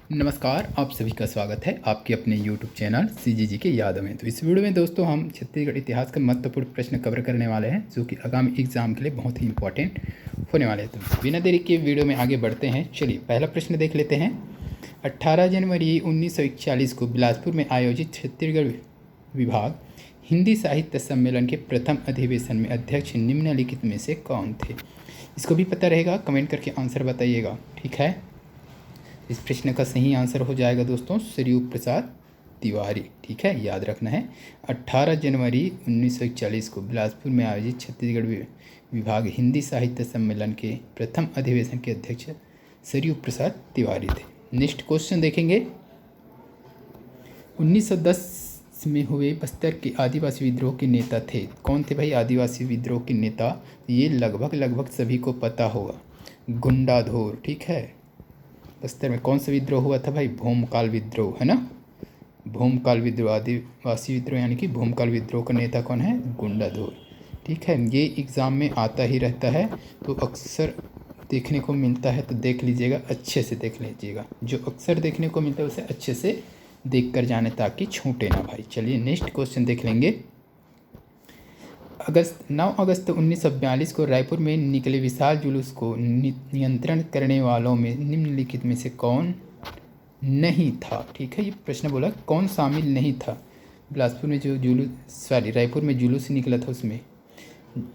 नमस्कार, आप सभी का स्वागत है आपके अपने YouTube चैनल CGG के यादों में। तो इस वीडियो में दोस्तों हम छत्तीसगढ़ इतिहास का महत्वपूर्ण प्रश्न कवर करने वाले हैं जो कि आगामी एग्जाम के लिए बहुत ही इंपॉर्टेंट होने वाले हैं। तो बिना देरी के वीडियो में आगे बढ़ते हैं। चलिए पहला प्रश्न देख लेते हैं। 18 जनवरी 1941 को बिलासपुर में आयोजित छत्तीसगढ़ विभाग हिंदी साहित्य सम्मेलन के प्रथम अधिवेशन में अध्यक्ष निम्नलिखित में से कौन थे? इसको भी पता रहेगा, कमेंट करके आंसर बताइएगा। ठीक है, इस प्रश्न का सही आंसर हो जाएगा दोस्तों सरयू प्रसाद तिवारी। ठीक है, याद रखना है 18 जनवरी 1941 को बिलासपुर में आयोजित छत्तीसगढ़ विभाग हिंदी साहित्य सम्मेलन के प्रथम अधिवेशन के अध्यक्ष सरयू प्रसाद तिवारी थे। नेक्स्ट क्वेश्चन देखेंगे। 1910 में हुए बस्तर के आदिवासी विद्रोह के नेता थे। कौन थे भाई आदिवासी विद्रोह के नेता? ये लगभग सभी को पता होगा, गुंडाधोर। ठीक है, बस्तर में कौन सा विद्रोह हुआ था भाई? भूमकाल विद्रोह, है ना। भूमकाल विद्रोह, आदिवासी विद्रोह यानी कि भूमकाल विद्रोह का नेता कौन है? गुंडाधोर। ठीक है, ये एग्ज़ाम में आता ही रहता है तो अक्सर देखने को मिलता है, तो देख लीजिएगा, अच्छे से देख लीजिएगा। जो अक्सर देखने को मिलता है उसे अच्छे से देख कर जाने ताकि छूटे ना भाई। चलिए नेक्स्ट क्वेश्चन देख लेंगे। 9 अगस्त 1942 को रायपुर में निकले विशाल जुलूस को नियंत्रण करने वालों में निम्नलिखित में से कौन नहीं था? ठीक है, ये प्रश्न बोला कौन शामिल नहीं था। बिलासपुर में जो रायपुर में जुलूस निकला था उसमें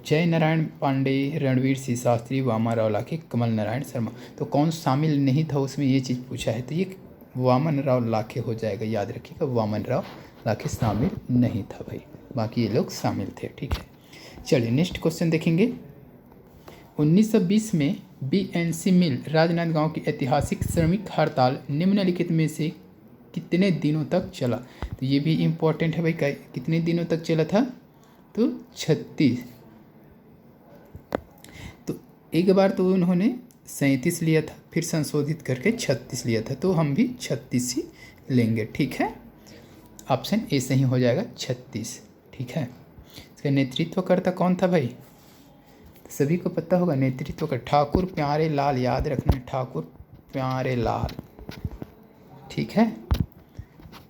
जय नारायण पांडे, रणवीर सिंह शास्त्री, वामन राव लाखे, कमल नारायण शर्मा। तो कौन शामिल नहीं था उसमें, ये चीज़ पूछा है, तो ये वामन राव लाखे हो जाएगा। याद रखिएगा, वामन राव लाखे शामिल नहीं था भाई, बाकी ये लोग शामिल थे। ठीक है, चलिए नेक्स्ट क्वेश्चन देखेंगे। 1920 में BNC मिल राजनांदगांव की ऐतिहासिक श्रमिक हड़ताल निम्नलिखित में से कितने दिनों तक चला? तो ये भी इम्पोर्टेंट है भाई, कितने दिनों तक चला था? तो 36। तो एक बार तो उन्होंने 37 लिया था, फिर संशोधित करके 36 लिया था, तो हम भी 36 ही लेंगे। ठीक है, ऑप्शन ए सही हो जाएगा, 36। ठीक है, इसका नेतृत्व करता कौन था भाई? सभी को पता होगा नेतृत्व का ठाकुर प्यारे लाल। याद रखना है, ठाकुर प्यारे लाल। ठीक है,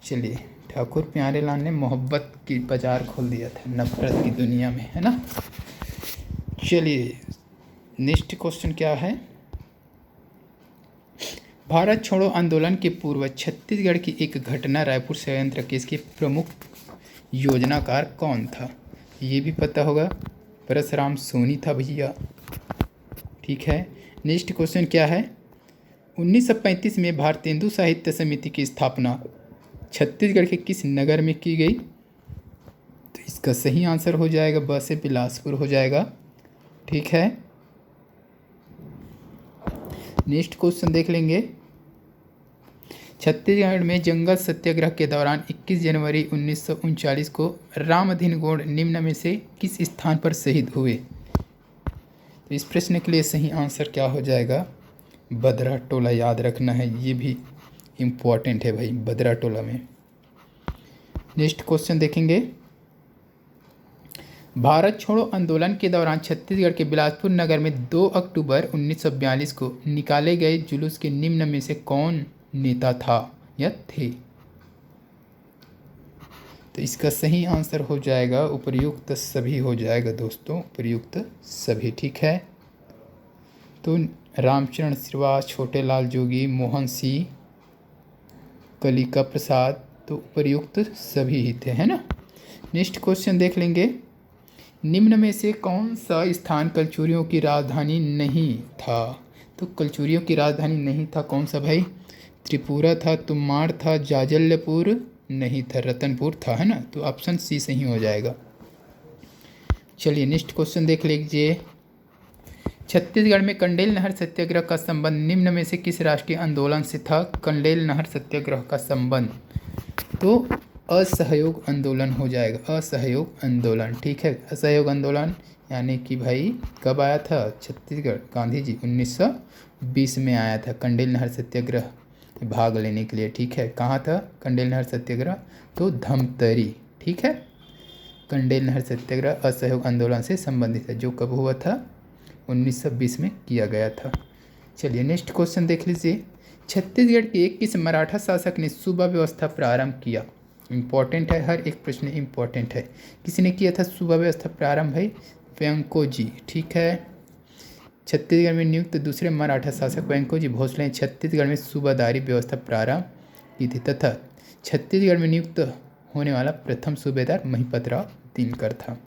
चलिए ठाकुर प्यारे लाल ने मोहब्बत की बाजार खोल दिया था नफरत की दुनिया में, है ना। चलिए नेक्स्ट क्वेश्चन क्या है। भारत छोड़ो आंदोलन के पूर्व छत्तीसगढ़ की एक घटना रायपुर षड्यंत्र केस के प्रमुख योजनाकार कौन था? ये भी पता होगा, परशुराम सोनी था भैया। ठीक है, नेक्स्ट क्वेश्चन क्या है। 1935 में भारतेंदु साहित्य समिति की स्थापना छत्तीसगढ़ के किस नगर में की गई? तो इसका सही आंसर हो जाएगा ब से बिलासपुर हो जाएगा। ठीक है, नेक्स्ट क्वेश्चन देख लेंगे। छत्तीसगढ़ में जंगल सत्याग्रह के दौरान 21 जनवरी 1939 को रामधीन गौड़ निम्न में से किस स्थान पर शहीद हुए? तो इस प्रश्न के लिए सही आंसर क्या हो जाएगा? बदरा टोला। याद रखना है, ये भी इम्पोर्टेंट है भाई, बदरा टोला में। नेक्स्ट क्वेश्चन देखेंगे। भारत छोड़ो आंदोलन के दौरान छत्तीसगढ़ के बिलासपुर नगर में 2 अक्टूबर 1942 को निकाले गए जुलूस के निम्न में से कौन नेता था या थे? तो इसका सही आंसर हो जाएगा उपर्युक्त सभी हो जाएगा दोस्तों, उपर्युक्त सभी। ठीक है, तो रामचरण श्रीवास, छोटे लाल जोगी, मोहन सिंह, कलिका प्रसाद, तो उपर्युक्त सभी ही थे, है ना। नेक्स्ट क्वेश्चन देख लेंगे। निम्न में से कौन सा स्थान कलचुरियों की राजधानी नहीं था? तो कलचुरियों की राजधानी नहीं था कौन सा भाई? त्रिपुरा था, तुम्माड़ था, जाजल्यपुर नहीं था, रतनपुर था, है ना। तो ऑप्शन सी सही हो जाएगा। चलिए नेक्स्ट क्वेश्चन देख लीजिए। छत्तीसगढ़ में कंडेल नहर सत्याग्रह का संबंध निम्न में से किस राष्ट्रीय आंदोलन से था? कंडेल नहर सत्याग्रह का संबंध तो असहयोग आंदोलन हो जाएगा, असहयोग आंदोलन। ठीक है, असहयोग आंदोलन यानी कि भाई कब आया था छत्तीसगढ़? गांधी जी 1920 में आया था कंडेल नहर सत्याग्रह भाग लेने के लिए। ठीक है, कहाँ था कंडेल नहर सत्याग्रह? तो धमतरी। ठीक है, कंडेल नहर सत्याग्रह असहयोग आंदोलन से संबंधित है, जो कब हुआ था? 1920 में किया गया था। चलिए नेक्स्ट क्वेश्चन देख लीजिए। छत्तीसगढ़ के किस मराठा शासक ने सूबा व्यवस्था प्रारंभ किया? इम्पोर्टेंट है, हर एक प्रश्न इम्पोर्टेंट है। किसने किया था सूबा व्यवस्था प्रारंभ भाई? वेंकोजी। ठीक है। छत्तीसगढ़ में नियुक्त दूसरे मराठा शासक वेंकोजी भोसले ने छत्तीसगढ़ में सूबादारी व्यवस्था प्रारंभ की थी तथा छत्तीसगढ़ में नियुक्त होने वाला प्रथम सूबेदार महिपतराव दिनकर था।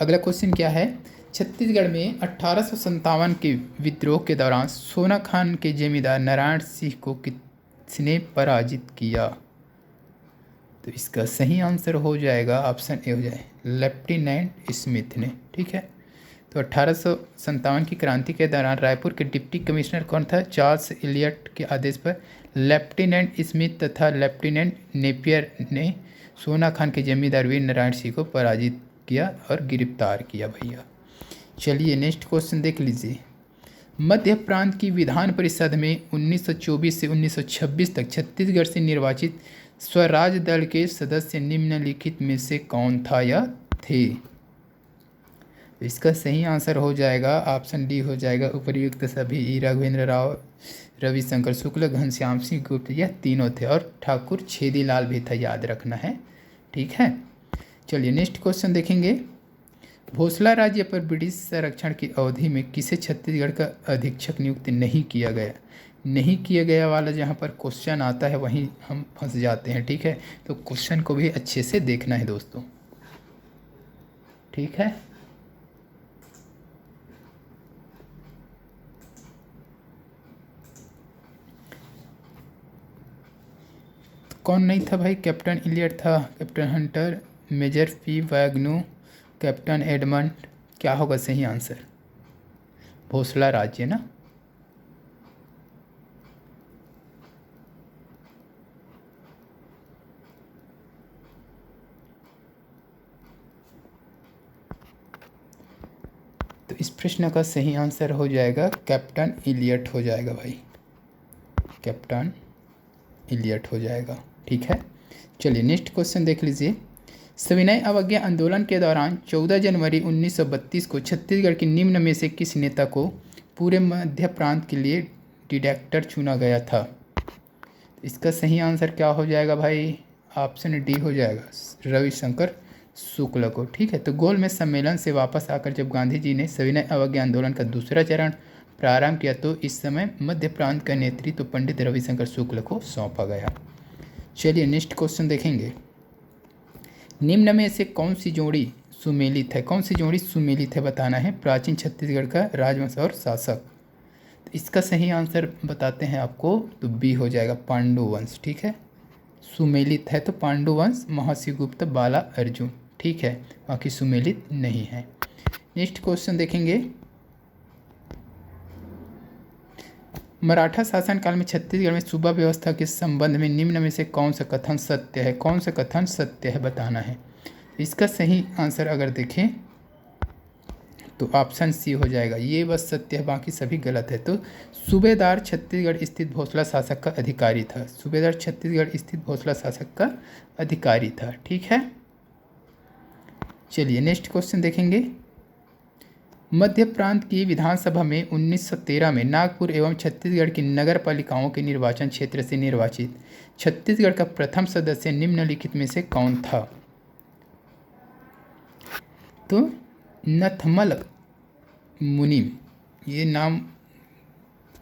अगला क्वेश्चन क्या है? छत्तीसगढ़ में 1857 के विद्रोह के दौरान सोना खान के जमींदार नारायण सिंह को किसने पराजित किया? तो इसका सही आंसर हो जाएगा ऑप्शन ए हो जाए, लेफ्टिनेंट स्मिथ ने। ठीक है। तो 1857 की क्रांति के दौरान रायपुर के डिप्टी कमिश्नर कौन था? चार्ल्स इलियट के आदेश पर लेफ्टिनेंट स्मिथ तथा लेफ्टिनेंट नेपियर ने सोना खान के जमींदार वीर नारायण सिंह को पराजित किया और गिरफ्तार किया भैया। चलिए नेक्स्ट क्वेश्चन देख लीजिए। मध्य प्रांत की विधान परिषद में 1924 से 1926 तक छत्तीसगढ़ से निर्वाचित स्वराज दल के सदस्य निम्नलिखित में से कौन था या थे? इसका सही आंसर हो जाएगा ऑप्शन डी हो जाएगा, उपर्युक्त सभी। ई राघवेंद्र राव, रविशंकर शुक्ल, घनश्याम सिंह गुप्त, यह तीनों थे और ठाकुर छेदीलाल भी था, याद रखना है। ठीक है। चलिए नेक्स्ट क्वेश्चन देखेंगे। भोसला राज्य पर ब्रिटिश संरक्षण की अवधि में किसे छत्तीसगढ़ का अधीक्षक नियुक्त नहीं किया गया? नहीं किया गया वाला जहाँ पर क्वेश्चन आता है वहीं हम फंस जाते हैं। ठीक है। तो क्वेश्चन को भी अच्छे से देखना है दोस्तों। ठीक है। कौन नहीं था भाई? कैप्टन इलियट था, कैप्टन हंटर, मेजर पी वैगनू, कैप्टन एडमंड। क्या होगा सही आंसर? भोसला राज्य ना। तो इस प्रश्न का सही आंसर हो जाएगा कैप्टन इलियट हो जाएगा भाई, कैप्टन इलियट हो जाएगा। ठीक है। चलिए नेक्स्ट क्वेश्चन देख लीजिए। सविनय अवज्ञा आंदोलन के दौरान 14 जनवरी 1932 को छत्तीसगढ़ के निम्न में से किस नेता को पूरे मध्य प्रांत के लिए डायरेक्टर चुना गया था? इसका सही आंसर क्या हो जाएगा भाई? ऑप्शन डी हो जाएगा, रविशंकर शुक्ल को। ठीक है। तो गोल में सम्मेलन से वापस आकर जब गांधी जी ने सविनय अवज्ञा आंदोलन का दूसरा चरण प्रारंभ किया तो इस समय मध्य प्रांत का नेतृत्व पंडित रविशंकर शुक्ल को सौंपा गया। चलिए नेक्स्ट क्वेश्चन देखेंगे। निम्न में से कौन सी जोड़ी सुमेलित है? कौन सी जोड़ी सुमेलित है बताना है। प्राचीन छत्तीसगढ़ का राजवंश और शासक। तो इसका सही आंसर बताते हैं आपको, तो बी हो जाएगा, पांडु वंश। ठीक है। सुमेलित है तो पांडु वंश, महर्षि गुप्त, बाला अर्जुन। ठीक है। बाकी सुमेलित नहीं है। नेक्स्ट क्वेश्चन देखेंगे। मराठा शासनकाल में छत्तीसगढ़ में सूबा व्यवस्था के संबंध में निम्न में से कौन सा कथन सत्य है? कौन सा कथन सत्य है बताना है। इसका सही आंसर अगर देखें तो ऑप्शन सी हो जाएगा, ये बस सत्य है, बाकी सभी गलत है। तो सूबेदार छत्तीसगढ़ स्थित भोसला शासक का अधिकारी था। सूबेदार छत्तीसगढ़ स्थित भोसला शासक का अधिकारी था। ठीक है। चलिए नेक्स्ट क्वेश्चन देखेंगे। मध्य प्रांत की विधानसभा में 1913 में नागपुर एवं छत्तीसगढ़ की नगर पालिकाओं के निर्वाचन क्षेत्र से निर्वाचित छत्तीसगढ़ का प्रथम सदस्य निम्नलिखित में से कौन था? तो नथमल मुनिम, ये नाम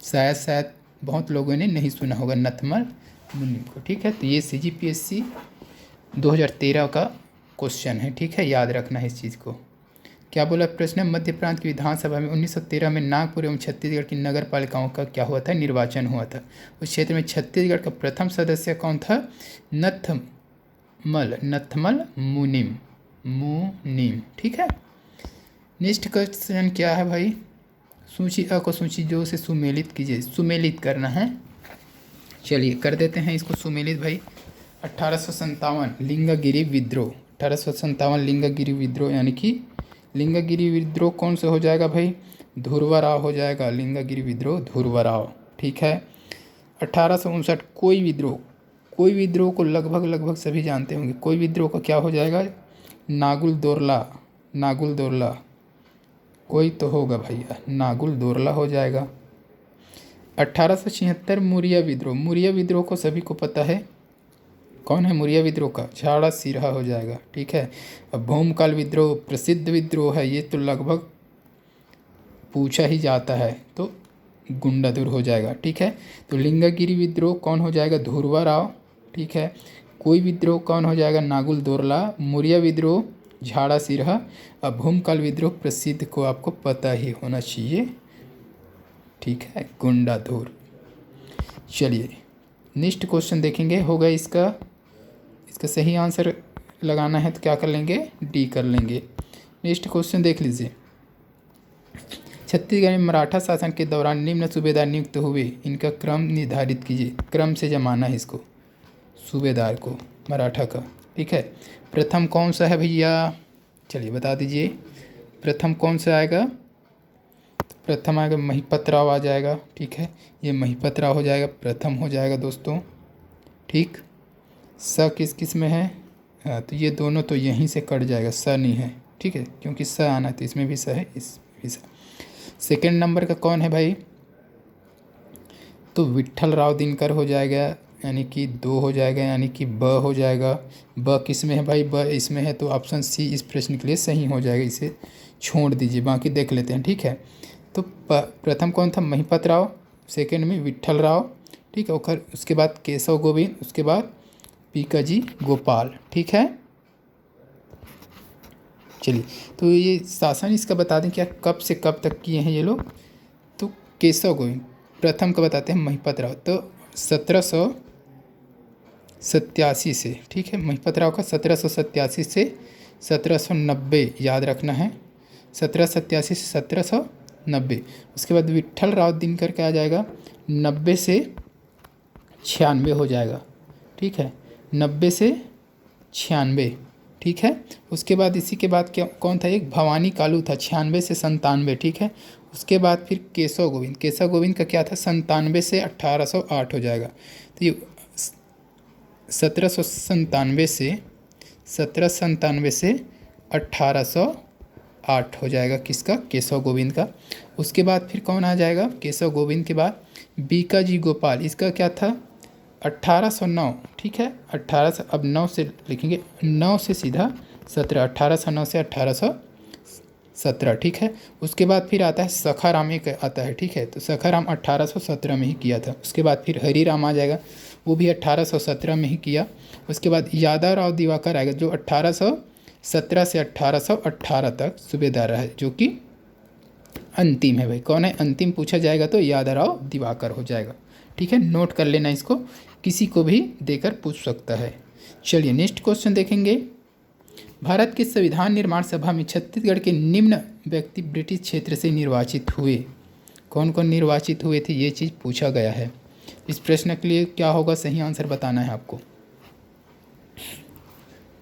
शायद बहुत लोगों ने नहीं सुना होगा, नथमल मुनिम को। ठीक है। तो ये CGPSC 2013 का क्वेश्चन है। ठीक है। याद रखना है इस चीज़ को। क्या बोला प्रश्न? मध्य प्रांत की विधानसभा में 1913 में नागपुर एवं छत्तीसगढ़ की नगर पालिकाओं का क्या हुआ था? निर्वाचन हुआ था। उस क्षेत्र में छत्तीसगढ़ का प्रथम सदस्य कौन था? नथमल मुनिम। ठीक है। नेक्स्ट क्वेश्चन क्या है भाई? सूची अ को सूची जो से सुमेलित कीजिए। सुमेलित करना है। चलिए कर देते हैं इसको सुमेलित भाई। 1857 लिंगागिरी विद्रोह, 1857 लिंगागिरी विद्रोह, यानी कि लिंगागिरी विद्रोह कौन से हो जाएगा भाई? धुर्वाराव हो जाएगा। लिंगागिरी विद्रोह धुर्वाराव। ठीक है। 1859 कोई विद्रोह को लगभग सभी जानते होंगे। कोई विद्रोह का क्या हो जाएगा? नागुल दोरला कोई तो होगा भैया, नागुल दोरला हो जाएगा। 1876 मौर्य विद्रोह। मौर्य विद्रोह को सभी को पता है, कौन है मौर्य विद्रोह का? झाड़ा सिरहा हो जाएगा, ठीक है। अब भौमकाल विद्रोह प्रसिद्ध विद्रोह है, ये तो लगभग पूछा ही जाता है, तो गुंडाधुर हो जाएगा, ठीक है। तो लिंगागिरी विद्रोह कौन हो जाएगा? धुरवा राव, ठीक है। कोई विद्रोह कौन हो जाएगा? नागुल दोरला। मौर्य विद्रोह झाड़ा सिरहा। अब भूमकाल विद्रोह प्रसिद्ध को आपको पता ही होना चाहिए, ठीक है, गुंडाधुर। चलिए नेक्स्ट क्वेश्चन देखेंगे, होगा इसका सही आंसर लगाना है तो क्या कर लेंगे? डी कर लेंगे। नेक्स्ट क्वेश्चन देख लीजिए, छत्तीसगढ़ में मराठा शासन के दौरान निम्न सूबेदार नियुक्त हुए, इनका क्रम निर्धारित कीजिए। क्रम से जमाना है इसको, सूबेदार को मराठा का, ठीक है। प्रथम कौन सा है भैया? चलिए बता दीजिए, प्रथम कौन सा आएगा? प्रथम आएगा महिपत राव आ जाएगा, ठीक है। ये महिपत राव हो जाएगा, प्रथम हो जाएगा दोस्तों, ठीक। स किस में है? हाँ, तो ये दोनों तो यहीं से कट जाएगा, स नहीं है, ठीक है, क्योंकि स आना है तो इसमें भी स है, इसमें भी स। सेकेंड नंबर का कौन है भाई? तो विट्ठल राव दिनकर हो जाएगा, यानी कि 2 हो जाएगा, यानी कि ब हो जाएगा। ब किस में है भाई? ब इसमें है, तो ऑप्शन सी इस प्रश्न के लिए सही हो जाएगा, इसे छोड़ दीजिए, बाकी देख लेते हैं, ठीक है। तो प्रथम कौन था? महिपत राव, सेकेंड में विट्ठल राव, ठीक है। और उसके बाद केशव गोविंद, उसके बाद पीकाजी गोपाल, ठीक है। चलिए, तो ये शासन इसका बता दें क्या कब से कब तक किए हैं ये लोग? तो केशव गोविंद प्रथम का बताते हैं, महिपत राव तो 1787 से, ठीक है। महिपत राव का 1787 से 1790 याद रखना है, 1787 से 1790। उसके बाद विट्ठल राव दिनकर क्या आ जाएगा? 90 से 96 हो जाएगा, ठीक है, 90 से 96, ठीक है। उसके बाद इसी के बाद क्या कौन था? एक भवानी कालू था, 96 से 97, ठीक है। उसके बाद फिर केशव गोविंद का क्या था? 97 से 1808 हो जाएगा। तो ये 1797 से 1808 हो जाएगा, किसका? केशव गोविंद का। उसके बाद फिर कौन आ जाएगा? केशव गोविंद के बाद बीकाजी गोपाल, इसका क्या था? 1809, ठीक है। 1800, अब 9 से लिखेंगे, 9 से सीधा 17, 1809 से 1817, ठीक है। उसके बाद फिर आता है सखाराम, एक आता है, ठीक है। तो सखाराम 1817 में ही किया था। उसके बाद फिर हरिराम आ जाएगा, वो भी 1817 में ही किया। उसके बाद यादव राव दिवाकर आएगा, जो 1817 से 1818 तक सूबेदार रहा है, जो कि अंतिम है भाई। कौन है अंतिम पूछा जाएगा तो यादव राव दिवाकर हो जाएगा, ठीक है। नोट कर लेना इसको, किसी को भी देकर पूछ सकता है। चलिए नेक्स्ट क्वेश्चन देखेंगे, भारत के संविधान निर्माण सभा में छत्तीसगढ़ के निम्न व्यक्ति ब्रिटिश क्षेत्र से निर्वाचित हुए। कौन कौन निर्वाचित हुए थे, ये चीज़ पूछा गया है। इस प्रश्न के लिए क्या होगा? सही आंसर बताना है आपको।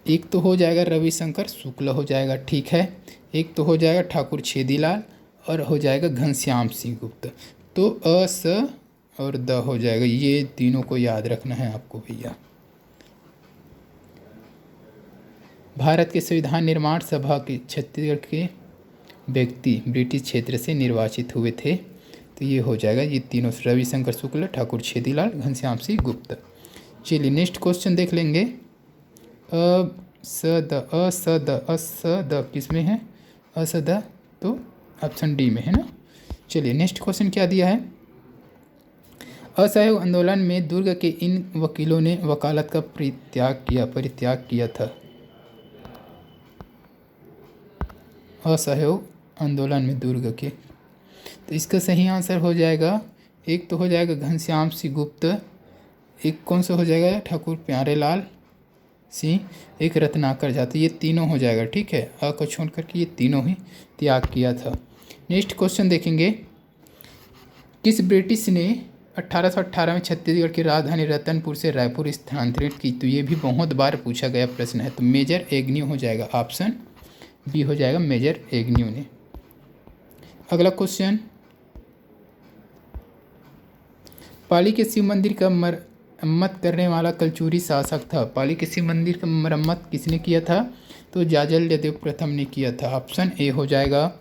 एक तो हो जाएगा रविशंकर शुक्ल हो जाएगा, ठीक है। एक तो हो जाएगा ठाकुर छेदीलाल, और हो जाएगा घनश्याम सिंह गुप्त। तो अ स और द हो जाएगा, ये तीनों को याद रखना है आपको भैया। भारत के संविधान निर्माण सभा के छत्तीसगढ़ के व्यक्ति ब्रिटिश क्षेत्र से निर्वाचित हुए थे, तो ये हो जाएगा, ये तीनों रविशंकर शुक्ल, ठाकुर छेदीलाल, घनश्याम सिंह गुप्त। चलिए नेक्स्ट क्वेश्चन देख लेंगे, अ स द किस में है? अ स द, तो ऑप्शन डी में है ना। चलिए नेक्स्ट क्वेश्चन क्या दिया है, असहयोग आंदोलन में दुर्ग के इन वकीलों ने वकालत का परित्याग किया था। असहयोग आंदोलन में दुर्ग के, तो इसका सही आंसर हो जाएगा, एक तो हो जाएगा घनश्याम सिंह गुप्त, एक कौन सा हो जाएगा? ठाकुर प्यारेलाल सिंह, एक रत्नाकर झा। तो ये तीनों हो जाएगा, ठीक है। अ को छोड़ करके ये तीनों ही त्याग किया था। नेक्स्ट क्वेश्चन देखेंगे, किस ब्रिटिश ने 1818 में छत्तीसगढ़ की राजधानी रतनपुर से रायपुर स्थानांतरित की? तो ये भी बहुत बार पूछा गया प्रश्न है। तो मेजर एग्न्यू हो जाएगा, ऑप्शन बी हो जाएगा, मेजर एग्न्यू ने। अगला क्वेश्चन, पाली के शिव मंदिर का मरम्मत करने वाला कलचुरी शासक था। पाली के शिव मंदिर का मरम्मत किसने किया था? तो जाजल्यदेव प्रथम ने किया था, ऑप्शन ए हो जाएगा।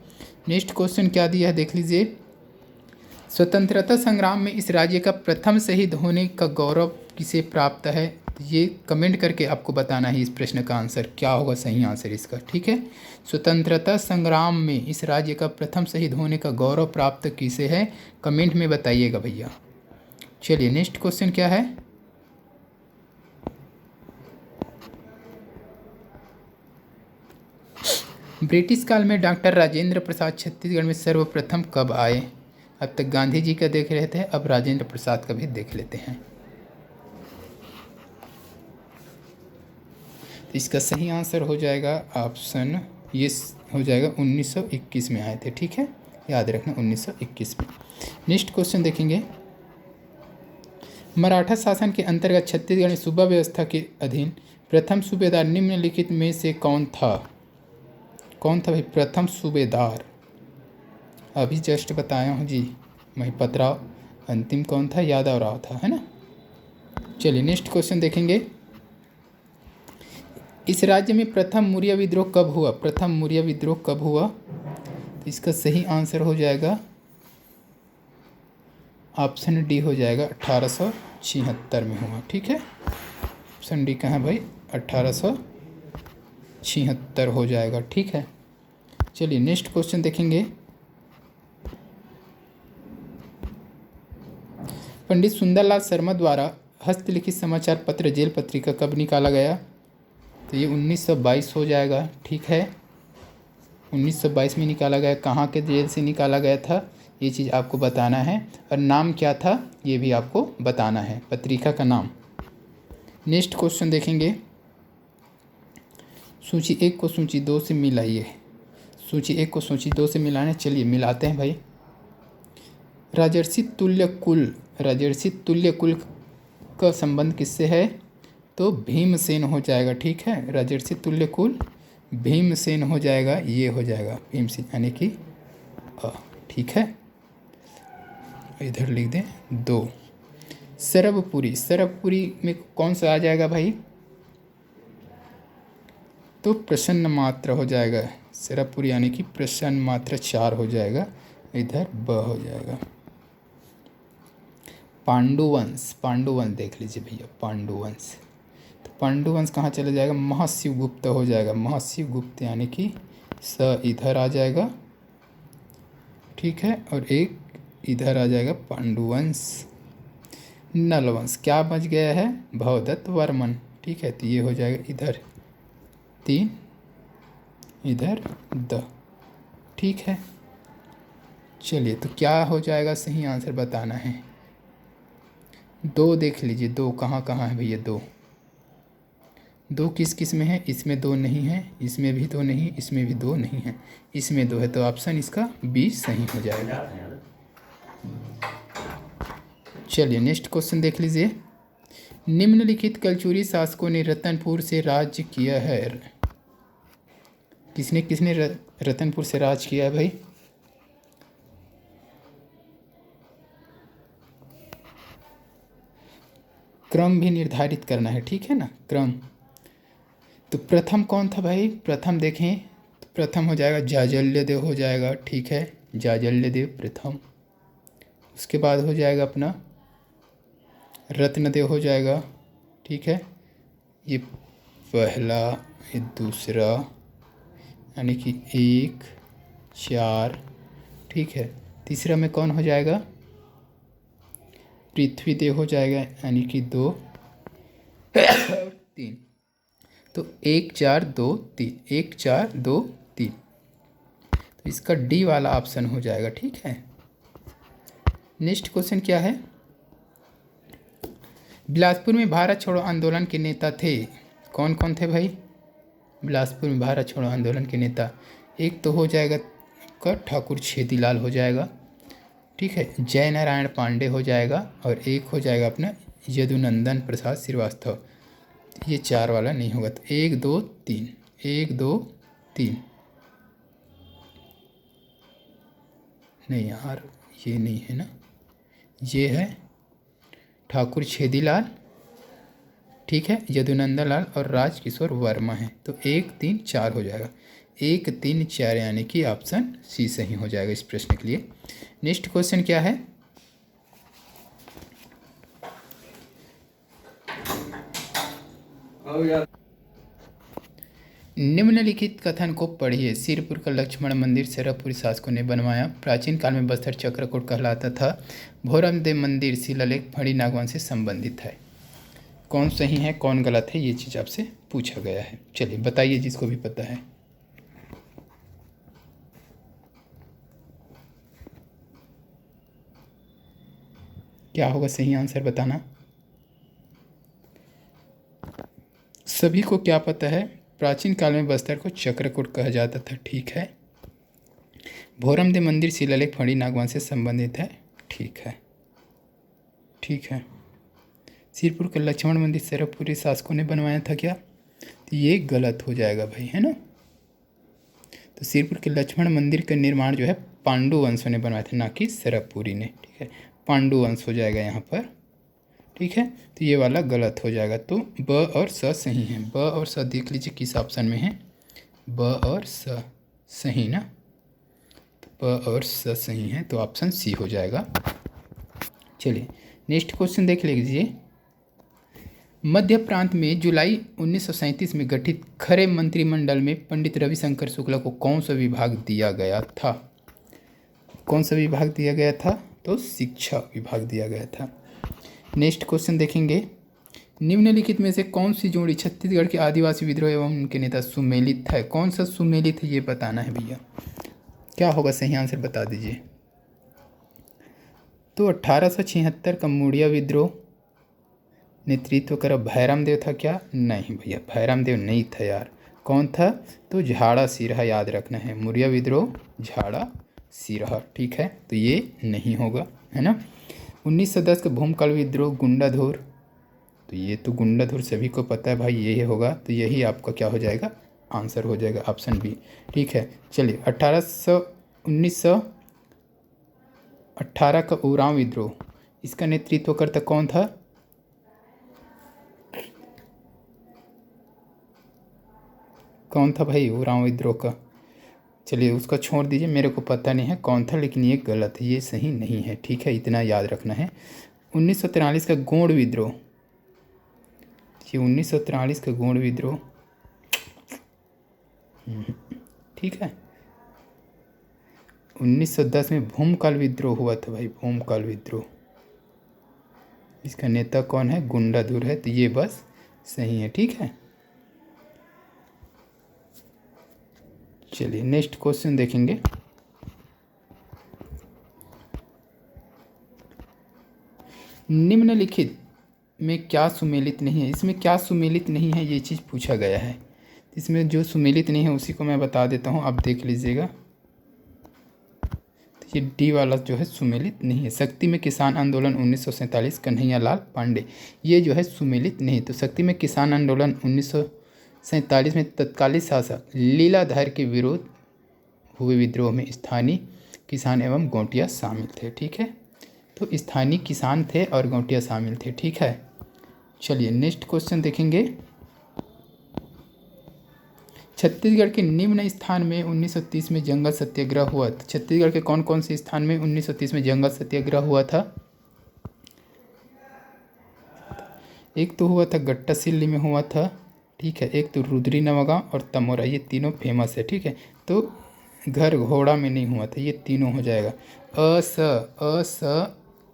नेक्स्ट क्वेश्चन क्या दिया है देख लीजिए, स्वतंत्रता संग्राम में इस राज्य का प्रथम शहीद होने का गौरव किसे प्राप्त है? तो ये कमेंट करके आपको बताना है इस प्रश्न का आंसर क्या होगा, सही आंसर इसका। ठीक है, स्वतंत्रता संग्राम में इस राज्य का प्रथम शहीद होने का गौरव प्राप्त किसे है, कमेंट में बताइएगा भैया। चलिए नेक्स्ट क्वेश्चन क्या है। ब्रिटिश काल में डॉक्टर राजेंद्र प्रसाद छत्तीसगढ़ में सर्वप्रथम कब आए? अब तक गांधी जी का देख रहे थे, अब राजेंद्र प्रसाद का भी देख लेते हैं। तो इसका सही आंसर हो जाएगा ऑप्शन ये हो जाएगा 1921 में आए थे। ठीक है, याद रखना 1921 में। नेक्स्ट क्वेश्चन देखेंगे। मराठा शासन के अंतर्गत छत्तीसगढ़ में सूबा व्यवस्था के अधीन प्रथम सूबेदार निम्नलिखित में से कौन था? कौन था भाई प्रथम सूबेदार? अभी जस्ट बताया हूँ जी, महिपत राव। अंतिम कौन था? यादव राव था, है ना। चलिए नेक्स्ट क्वेश्चन देखेंगे। इस राज्य में प्रथम मौर्य विद्रोह कब हुआ? प्रथम मौर्य विद्रोह कब हुआ? तो इसका सही आंसर हो जाएगा ऑप्शन डी हो जाएगा 1876 में हुआ। ठीक है, ऑप्शन डी कहाँ भाई? 1876 हो जाएगा। ठीक है, चलिए नेक्स्ट क्वेश्चन देखेंगे। पंडित सुंदरलाल शर्मा द्वारा हस्तलिखित समाचार पत्र जेल पत्रिका कब निकाला गया? तो ये 1922 हो जाएगा। ठीक है, 1922 में निकाला गया। कहाँ के जेल से निकाला गया था ये चीज़ आपको बताना है, और नाम क्या था ये भी आपको बताना है, पत्रिका का नाम। नेक्स्ट क्वेश्चन देखेंगे। सूची 1 को सूची 2 से मिलाइए। सूची 1 को सूची 2 से मिलाने, चलिए मिलाते हैं भाई। राजर्षि तुल्य कुल, राजर्षि तुल्य कुल का संबंध किससे है? तो भीमसेन हो जाएगा। ठीक है, राजर्षि तुल्य कुल भीमसेन हो जाएगा, ये हो जाएगा भीमसेन यानी कि ठीक है, इधर लिख दें 2। सरबपुरी, सरबपुरी में कौन सा आ जाएगा भाई? तो प्रसन्न मात्र हो जाएगा। सरबपुरी यानी कि प्रसन्न मात्र 4 हो जाएगा, इधर ब हो जाएगा। पांडुवंश, पांडुवंश देख लीजिए भैया, पांडुवंश। तो पांडुवंश कहाँ चला जाएगा? महाशिवगुप्त हो जाएगा, महाशिवगुप्त यानी कि स इधर आ जाएगा। ठीक है, और एक इधर आ जाएगा पांडुवंश। नलवंश क्या बच गया है? भवदत्त वर्मन। ठीक है, तो ये हो जाएगा इधर 3, इधर द। ठीक है, चलिए तो क्या हो जाएगा, सही आंसर बताना है। 2 देख लीजिए, 2 कहाँ कहाँ है भैया? 2 किस किस में है? इसमें 2 नहीं है, इसमें भी 2 नहीं, इसमें भी 2 नहीं है, इसमें 2 है। तो ऑप्शन इसका बी सही हो जाएगा। चलिए नेक्स्ट क्वेश्चन देख लीजिए। निम्नलिखित कलचुरी शासकों ने रतनपुर से राज्य किया है। किसने किसने रतनपुर से राज किया है भाई? क्रम भी निर्धारित करना है। ठीक है ना, क्रम। तो प्रथम कौन था भाई? प्रथम देखें तो प्रथम हो जाएगा जाजल्यदेव हो जाएगा। ठीक है, जाजल्यदेव प्रथम। उसके बाद हो जाएगा अपना रत्नदेव हो जाएगा। ठीक है, ये पहला, ये दूसरा, यानी कि 1 4। ठीक है, तीसरा में कौन हो जाएगा? पृथ्वीदेव हो जाएगा, यानी कि 2 3। तो 1 4 2 3, 1 4 2 3। तो इसका डी वाला ऑप्शन हो जाएगा। ठीक है, नेक्स्ट क्वेश्चन क्या है। बिलासपुर में भारत छोड़ो आंदोलन के नेता थे। कौन कौन थे भाई बिलासपुर में भारत छोड़ो आंदोलन के नेता? एक तो हो जाएगा का ठाकुर छेदीलाल हो जाएगा। ठीक है, जय नारायण पांडे हो जाएगा, और एक हो जाएगा अपना यदुनंदन प्रसाद श्रीवास्तव। ये 4 वाला नहीं होगा, तो 1 2 3, 1 2 3। नहीं यार, ये नहीं है ना, ये है ठाकुर छेदीलाल। ठीक है, यदुनंदन लाल और राजकिशोर वर्मा है। तो 1 3 4 हो जाएगा, 1 3 4 यानी कि ऑप्शन सी सही हो जाएगा इस प्रश्न के लिए। नेक्स्ट क्वेश्चन क्या है। निम्नलिखित कथन को पढ़िए। सिरपुर का लक्ष्मण मंदिर सरपुरी शासकों ने बनवाया। प्राचीन काल में बस्तर चक्रकूट कहलाता था। भोरमदेव मंदिर शिलालेख फणी नागवंश से संबंधित है। कौन सही है कौन गलत है ये चीज़ आपसे पूछा गया है। चलिए बताइए जिसको भी पता है। क्या होगा सही आंसर बताना। सभी को क्या पता है? प्राचीन काल में बस्तर को चक्रकूट कहा जाता था। ठीक है। भोरमदेव मंदिर शिलालेख फणी नागवंश से संबंधित है। ठीक है, ठीक है। सिरपुर का लक्ष्मण मंदिर सरपुरी शासकों ने बनवाया था क्या? तो ये गलत हो जाएगा भाई, है ना। तो सिरपुर के लक्ष्मण मंदिर का निर्माण जो है पांडु वंशों ने बनवाया था, ना कि सरपुरी ने। ठीक है, पांडु वंश हो जाएगा यहाँ पर। ठीक है, तो ये वाला गलत हो जाएगा। तो ब और स सही है। ब और स देख लीजिए किस ऑप्शन में है। ब और स सही ना। तो ब और स सही है, तो ऑप्शन सी हो जाएगा। चलिए नेक्स्ट क्वेश्चन देख लीजिए। मध्य प्रांत में जुलाई 1937 में गठित खरे मंत्रिमंडल में पंडित रविशंकर शुक्ला को कौन सा विभाग दिया गया था? कौन सा विभाग दिया गया था? तो शिक्षा विभाग दिया गया था। नेक्स्ट क्वेश्चन देखेंगे। निम्नलिखित में से कौन सी जोड़ी छत्तीसगढ़ के आदिवासी विद्रोह एवं उनके नेता सुमेलित है? कौन सा सुमेलित है ये बताना है भैया। क्या होगा सही आंसर बता दीजिए। तो 1876 का मुड़िया विद्रोह नेतृत्व कर भैरम देव था क्या? नहीं भैया, भैरम देव नहीं था यार। कौन था? तो झाड़ा सिरहा याद रखना है। मुड़िया विद्रोह झाड़ा सिरहा। ठीक है, तो ये नहीं होगा, है ना। 1910 का भूमकाल विद्रोह गुंडाधुर। तो ये तो गुंडाधुर सभी को पता है भाई, यही होगा। तो यही आपका क्या हो जाएगा? आंसर हो जाएगा ऑप्शन बी। ठीक है, चलिए 1918 का उरांव विद्रोह, इसका नेतृत्व करता कौन था? कौन था भाई उरांव विद्रोह का? चलिए उसका छोड़ दीजिए, मेरे को पता नहीं है कौन था, लेकिन ये गलत है, ये सही नहीं है। ठीक है, इतना याद रखना है। 1943 का गोंड विद्रोह, ये 1943 का गोंड विद्रोह। ठीक है, 1910 में भूमकाल विद्रोह हुआ था भाई, भूमकाल विद्रोह। इसका नेता कौन है? गुंडाधुर है। तो ये बस सही है। ठीक है, चलिए नेक्स्ट क्वेश्चन देखेंगे। निम्नलिखित में क्या सुमेलित नहीं है? इसमें क्या सुमेलित नहीं है ये चीज़ पूछा गया है। इसमें जो सुमेलित नहीं है उसी को मैं बता देता हूँ, आप देख लीजिएगा। तो ये डी वाला जो है सुमेलित नहीं है। शक्ति में किसान आंदोलन 1947 कन्हैया लाल पांडे, ये जो है सुमेलित नहीं। तो शक्ति में किसान आंदोलन 1947 में तत्कालीन शासक लीलाधर के विरोध हुए विद्रोह में स्थानीय किसान एवं गौटिया शामिल थे। ठीक है, तो स्थानीय किसान थे और गौटिया शामिल थे। ठीक है, चलिए नेक्स्ट क्वेश्चन देखेंगे। छत्तीसगढ़ के निम्न स्थान में 1930 में जंगल सत्याग्रह हुआ था। छत्तीसगढ़ के कौन कौन से स्थान में 1930 में जंगल सत्याग्रह हुआ था? एक तो हुआ था गट्टासिल्ली में हुआ था। ठीक है, एक तो रुद्री नवागांव और तमोरा, ये तीनों फेमस है। ठीक है, तो घर घोड़ा में नहीं हुआ था, ये तीनों हो जाएगा। अ स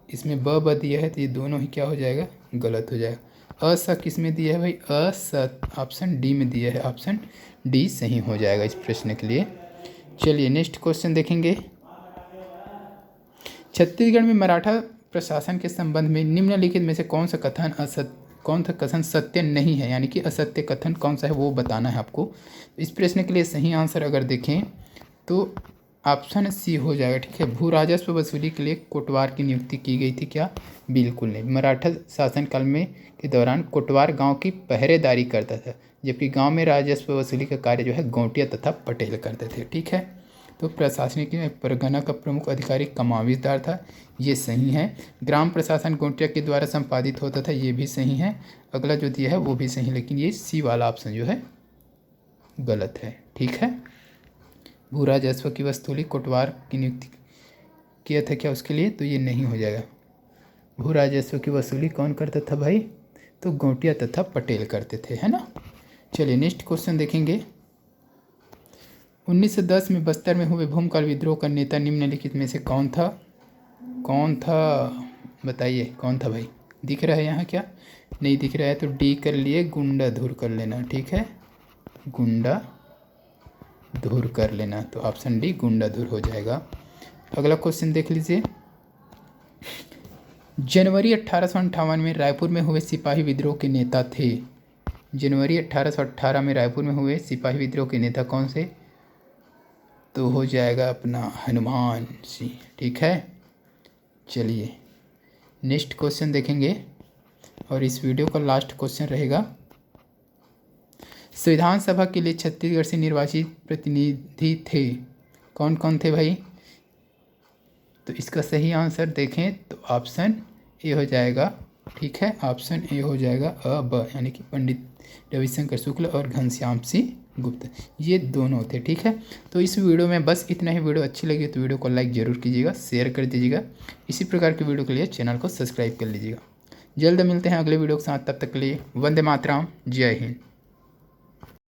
इसमें ब दिया है, तो ये दोनों ही क्या हो जाएगा? गलत हो जाएगा। अ स किस में दिया है भाई? अ स ऑप्शन डी में दिया है। ऑप्शन डी सही हो जाएगा इस प्रश्न के लिए। चलिए नेक्स्ट क्वेश्चन देखेंगे। छत्तीसगढ़ में मराठा प्रशासन के संबंध में निम्नलिखित में से कौन सा कथन सत्य नहीं है, यानी कि असत्य कथन कौन सा है वो बताना है आपको। इस प्रश्न के लिए सही आंसर अगर देखें तो ऑप्शन सी हो जाएगा। ठीक है, भू राजस्व वसूली के लिए कोटवार की नियुक्ति की गई थी क्या? बिल्कुल नहीं। मराठा शासनकाल में के दौरान कोटवार गांव की पहरेदारी करता था, जबकि गांव में राजस्व वसूली का कार्य जो है गौटिया तथा पटेल करते थे। ठीक है, तो प्रशासनिक परगना का प्रमुख अधिकारी कमाविजदार था, ये सही है। ग्राम प्रशासन गौटिया के द्वारा संपादित होता था, ये भी सही है। अगला जो दिया है वो भी सही, लेकिन ये सी वाला ऑप्शन जो है गलत है। ठीक है, भू राजस्व की वसूली कोटवार की नियुक्ति किया था क्या उसके लिए? तो ये नहीं हो जाएगा। भू राजस्व की वसूली कौन करता था भाई? तो गौटिया तथा पटेल करते थे, है ना। चलिए नेक्स्ट क्वेश्चन देखेंगे। 1910 में बस्तर में हुए भूमकाल विद्रोह का नेता निम्नलिखित में से कौन था? कौन था बताइए, कौन था भाई? दिख रहा है यहाँ क्या? नहीं दिख रहा है तो डी कर लिए, गुंडाधुर कर लेना, ठीक है, गुंडाधुर कर लेना, तो ऑप्शन डी गुंडाधुर हो जाएगा। अगला क्वेश्चन देख लीजिए। जनवरी 1858 में रायपुर में हुए सिपाही विद्रोह के नेता थे। जनवरी 1818 में रायपुर में हुए सिपाही विद्रोह के नेता कौन से? तो हो जाएगा अपना हनुमान सिंह, ठीक है। चलिए नेक्स्ट क्वेश्चन देखेंगे और इस वीडियो का लास्ट क्वेश्चन रहेगा। संविधान सभा के लिए छत्तीसगढ़ से निर्वाचित प्रतिनिधि थे, कौन कौन थे भाई? तो इसका सही आंसर देखें तो ऑप्शन ए हो जाएगा, ठीक है, ऑप्शन ए हो जाएगा ब, यानी कि पंडित रविशंकर शुक्ल और घनश्याम सिंह गुप्त, ये दोनों थे, ठीक है। तो इस वीडियो में बस इतना ही। वीडियो अच्छी लगी तो वीडियो को लाइक ज़रूर कीजिएगा, शेयर कर दीजिएगा। इसी प्रकार की वीडियो के लिए चैनल को सब्सक्राइब कर लीजिएगा। जल्द मिलते हैं अगले वीडियो के साथ, तब तक के लिए वंदे मातरम, जय हिंद।